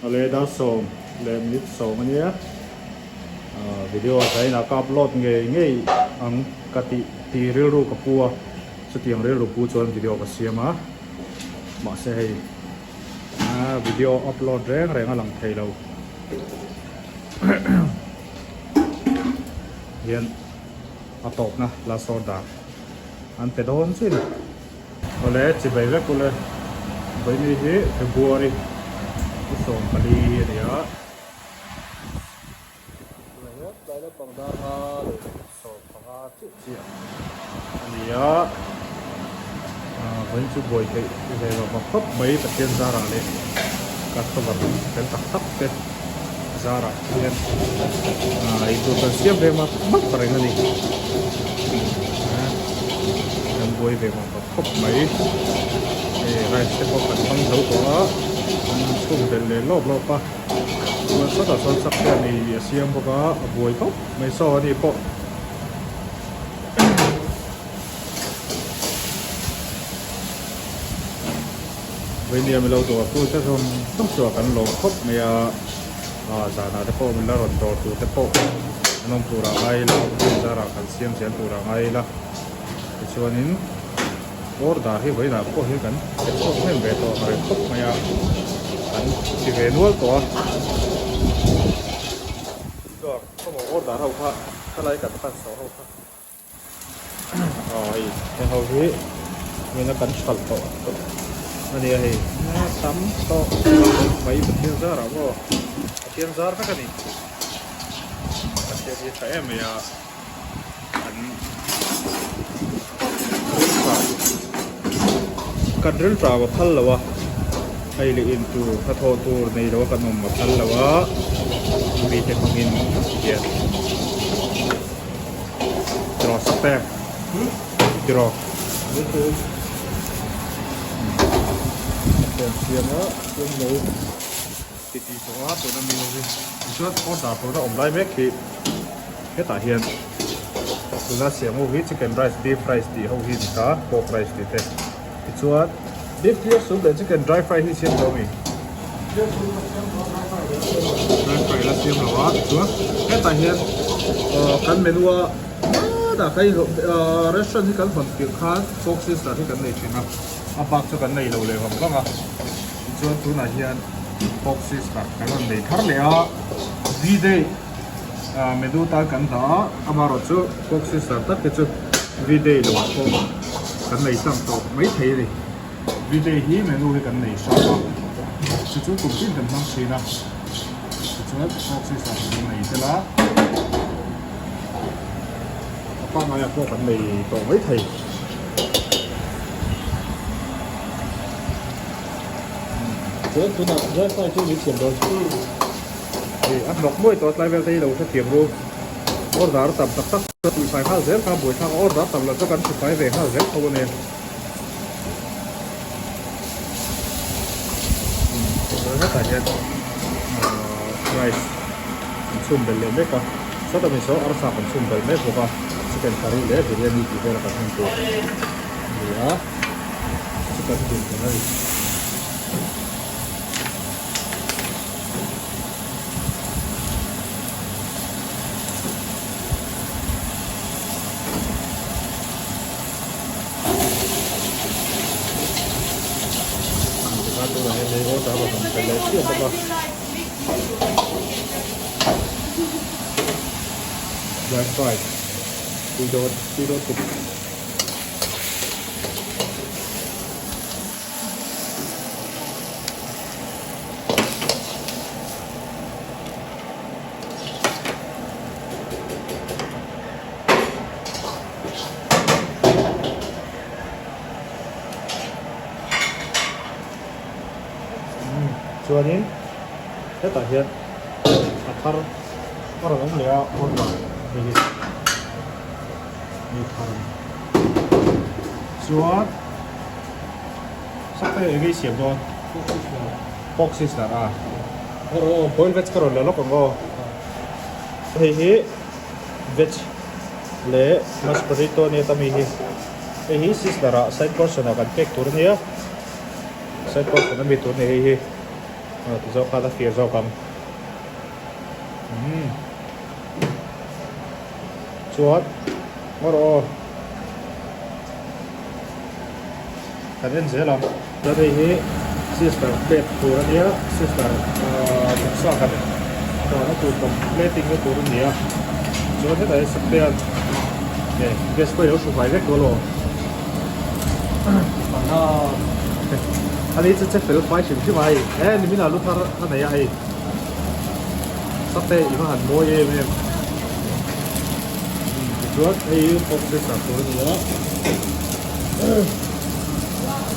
Lê đã xong lên lít xong anh nhé. Video thấy là có upload nghe ang kati ti reel ru kapua sa tiang reel ru pu chuan video ka siama ma se hei video upload reng alang theihloh hian atop na la soda an pe don sin ole chi bai ve kule bai ni hi February ku som pali ria la pangda ha so panga chi chi ani ya vẫn chú bồi cái về mà khóc mấy tập tiền ra rồi lên các công vật cái tập tấp cái ra rồi nên itu tersiap về mà bắt phải cái gì em bồi về mà khóc mấy rồi sẽ có phần phong thấu của chung đến lên lốp paมันก็ตัดส่วนสักแค่นี้เสียงพวกก็บวยเขาไม่ซ้อนี่พอวันนี้เราตัวผู้จะชมต้องตัวกันลงครบไม่จานาเทปมันละรอนตัวเทปน้องตัวเราไงละเป็นจารากันเสียงตัวเราไงละส่วนนี้โอ้ด่าให้ไว้ด่าพวกเห็นกันเทปไม่เบ็ดตัวอะไรครบไม่กันที่เห็นวัวตัวก็บอกว่าด่าเขาพระอะไรกันตั้งเสาเขาพระแต่เขาที่มีนักการขัดต่ออันนี้ไอ้ตั้มต่อไปเป็นเทียนซาร์ก็เทียนซาร์สักนิดเทียนที่ใช้ไม่อันการเดินทางก็ทันแล้ววะไอ้เรื่องตัวถ้าโทรตัวในเราก็นมมาทันแล้ววะมีแต่ของกินเยอะจรอสักแต่จรอเสียงแล้วเสียงหนูติดสวัสดิ์ตัวนั้นมีเลยช่วยออดาตัวนั้นอมได้ไหมคือแค่ตาเฮียนตัวนั้นเสียงว่าวิชิคเก้นไรซ์ดีฟไรซ์ดีเขาหินก้าโป๊กไรซ์ดีเต้ช่วยดีฟเยอะสุดเลยชิคเก้นไรซ์ฟรายที่เสียงเรามีไรซ์ฟรายแล้วเสียงเราว่าช่วยแค่ตาเฮียนกันเมนูแต่ใครร้านที่กันคนเกี่ยวข้าวโฟกัสที่กันในชิ้นนะอาบักจะกันในเราเลยผมก็มาส่วนตัวนั้นเฮียนโฟกัสกันในทาร์เลยดีเดย์เมนูตากันต่ออามาเราจะโฟกัสตัดก็จะดีเดย์หรือว่ากันในสังโตไม่เท่เลยดีเดย์ที่เมนูที่กันในชอบจะจุดกลุ่มที่กันทั้งชิ้นนะส่วนโฟกัสกันในเสร็จแล้วป้ามาอยากพวกกันในตัวไม่เท่เจ้าตัวนั้นเจ้าใส่ชุดนี้เสียงโดนอันดอกมวยตัวไล่แบบที่เราจะเทียมรู้ออร์ดาร์ตับตักตีไฟข้าวเซลข้าวบวยข้าวออร์ดาร์ตับแล้วก็กันสุดไฟเวข้าวเซลเอาวันนี้แล้วก็แต่เนี่ยไรชุ่มเบลเล่ไม่ก็สักแต่ไม่โซ่อาร์ซ่าเป็นชุ่มเบลไม่พอก็จะเป็นคาริเล่เดี๋ยวนี้ที่เราทำตัวเดี๋ยวจะเป็นตัวอะไรตัวไหนเลยก็จะมาทำเป็นเลยเชื่อมกันย้ายไฟตีโดนติดส่วนนี้ถ้าตัดเห็นอัดทาร์ก็เราต้องเลี้ยคนละมีทาร์ส่วนสักแต่ยังเสียบโดนฟอกซิสนะโอ้บอยล์เวชก็รอแล้วก็เฮ้ยเวชเล่มาสปริโตเนี่ยตั้มเฮ้ยซิสนะไซด์คอร์สนะกันเป็กตัวนี้ไซด์คอร์สนั้นมีตัวนี้เฮ้ย thì do pha ta kia do cầm chuột ngó đồ cái này dễ lắm đó thì sister bếp tủ đó nhé sister cũng sao cái này đó nó tủ cầm plating cái tủ đó nhé chuột thế này sắp tiền để guess có yếu số phải rất nhiều luôn anh ấy sẽ phải phải chịu chứ mày em mình là lúc thằng này ai sắp tới nó hẳn mua em chuột ấy không biết sao tủ nữa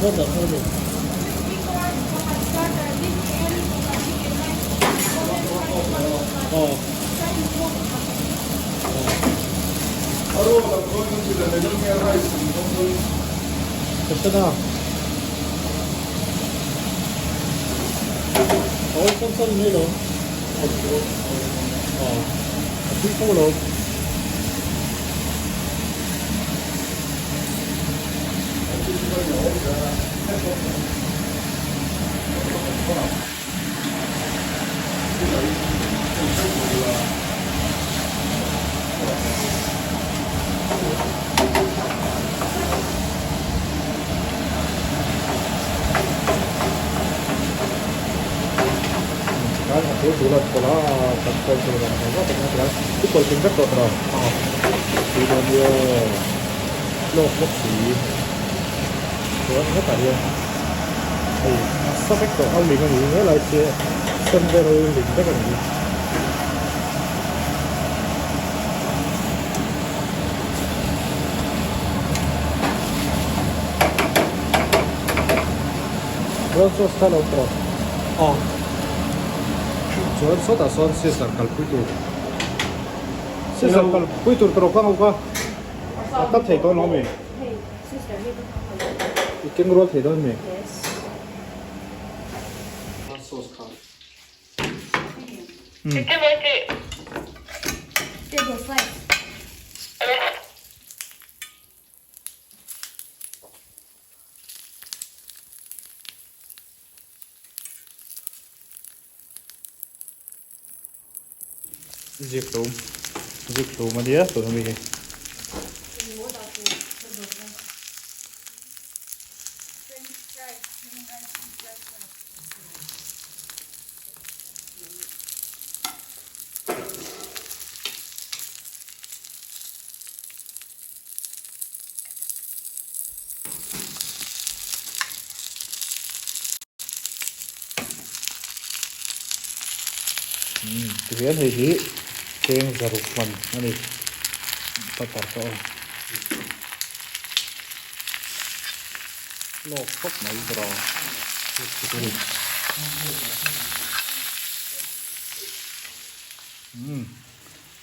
rất là thôi đi 괜찮아. 천천히 해, 너. 뒷쪽으로. Itu sudah sekolah tanpa sekolah apa dengan itu kalau tingkat total sudah dia lok sih soalnya nggak tadi ya sampai ke awal lingkungan ini lah sih sampai awal lingkungan ini terus kalau terus Soal sota soal sesar kalpuitur. Sesar kalpuitur terus kan apa? Apa thầy tôi nói mày? Ikan roll thầy tôi mày. Sauce khá. Ikan lagi. Table slice. Dịch tủ mà đĩa tủ mình thực hiện thì keng zaruk man ani patar to lok pop mai bro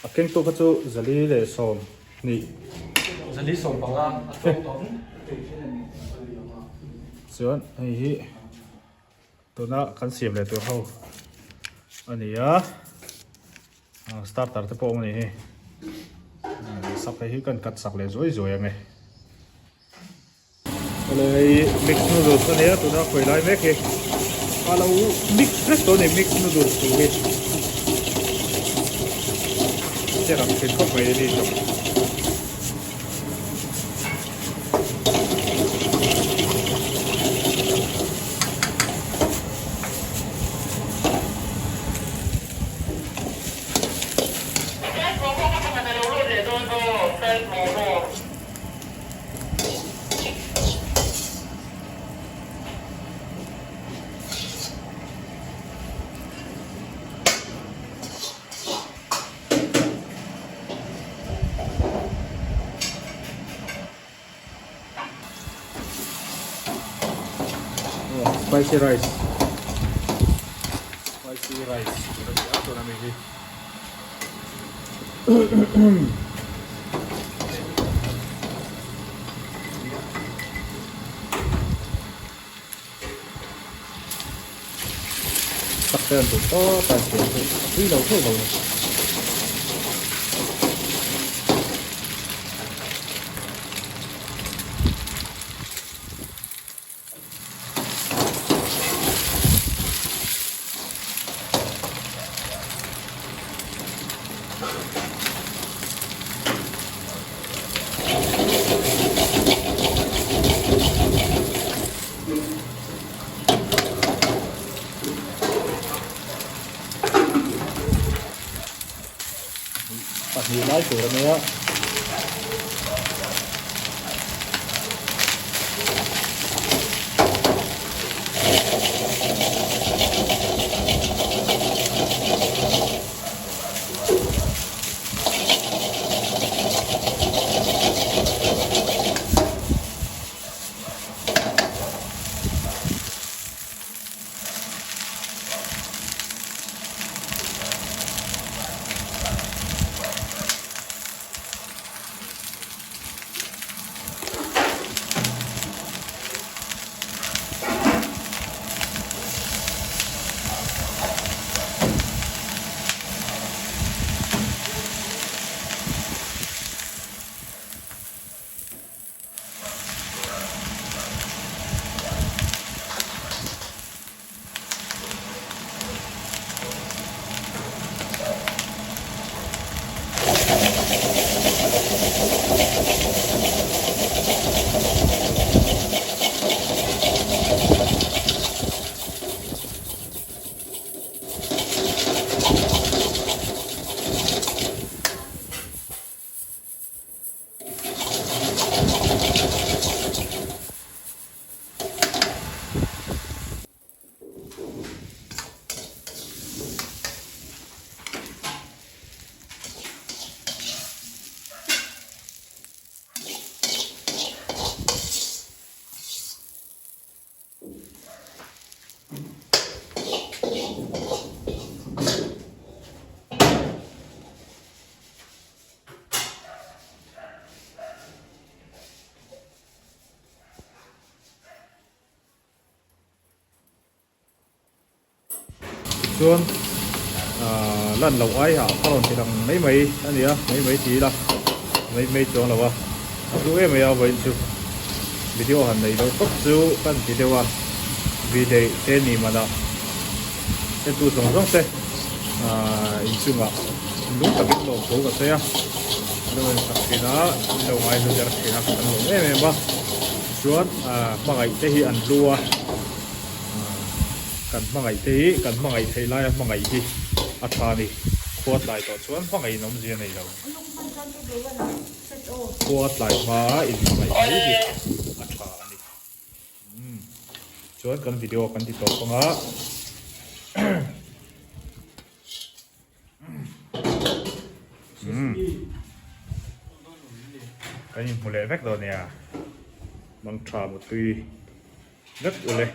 akeng to kachu zali le som ni zali som banga atong tom chuan ai hi to na kan siam le to ho ani ya starter te pawh ani hi sak hi kan kat sak le zoi zoi ame alei mix noodles ani tu na khoi lai mek hi alo mix fresh to ni mix noodles tu hi che ram phin khop mai ni to spicy rice itu namanya takkan tu pasti theihloh มีหลายสูตรเนื้อส่วนลั่นเราไอ้หาข้าวที่ทำไม่อันนี้ไม่ทีละไม่จงหรอวะดูไม่เอาไปจูวิดีโอหันในเราก็จูกันวิดีโอวิดีโอเท่นี้มาแล้วเจ้าตัวสองเส้นอินซูงะลุงตะกี้เราพูดกันเสียเราสักทีนะเราไม่รู้จะรักษากันหรือไม่บ้างส่วนบางไอ้ที่อันรัวกันบางไอ้ที่ไล่บางไอ้ที่อัฐานี่ขวดไหลต่อส่วนบางไอ้น้ำเสียในเราขวดไหลมาอีกบางไอ้ที่อัฐานี่ส่วนกันวิดีโอกันที่ต่อกันอ่ะcái mulai vek rồi nè bằng trà một tùy rất ule